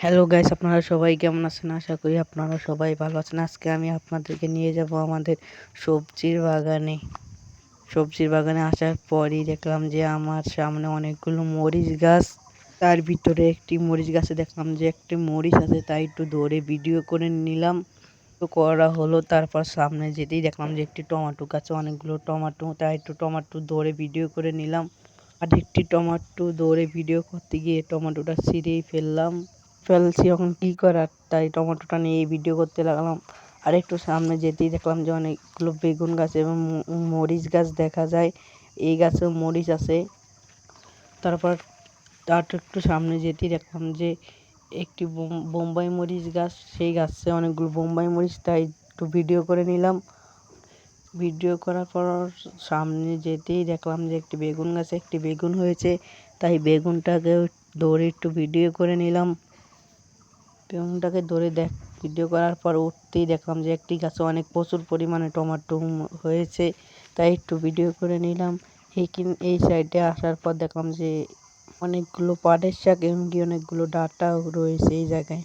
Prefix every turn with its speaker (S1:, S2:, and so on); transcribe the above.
S1: Hello guys, আপনারা সবাই কেমন আছেন? আশা করি আপনারা সবাই ভালো আছেন। আজকে আমি আপনাদেরকে নিয়ে যাব আমাদের সবজির বাগানে। সবজির বাগানে আসার পরই দেখলাম যে আমার সামনে অনেকগুলো মরিচ গাছ। তার ভিতরে একটি মরিচ গাছে দেখলাম যে একটি মরিচ আছে, তাই একটু ধরে ভিডিও করে নিলাম। তো করা হলো, তারপর সামনে যেতেই দেখলাম যে একটি টমেটো গাছে অনেকগুলো টমেটো, তাই একটু টমেটো ধরে ভিডিও করে নিলাম। আর একটি টমেটো ধরে ভিডিও করতে গিয়ে টমেটোটা ছিঁড়েই ফেলছি, এখন কি করার, তাই টমেটোটা নিয়ে ভিডিও করতে লাগলাম। আর একটু সামনে যেতেই দেখলাম যে অনেকগুলো বেগুন গাছ এবং মরিচ গাছ দেখা যায়। এই গাছেও মরিচ আছে। তারপর তার একটু সামনে যেতেই দেখলাম যে একটি বোম্বাই মরিচ গাছ, সেই গাছে অনেকগুলো বোম্বাই মরিচ, তাই একটু ভিডিও করে নিলাম। ভিডিও করার পর সামনে যেতেই দেখলাম যে একটি বেগুন গাছে একটি বেগুন হয়েছে, তাই বেগুনটাকে ধরে একটু ভিডিও করে নিলাম। বেগুনটাকে ধরে ভিডিও করার পর উঠতেই দেখলাম যে একটি গাছে প্রচুর পরিমাণে টমেটো হয়েছে, তাই একটু ভিডিও করে নিলাম। এই সাইডে আসার পর দেখলাম যে অনেকগুলো পাটের শাক, এমনকি অনেকগুলো ডাঁটাও রয়েছে এই জায়গায়।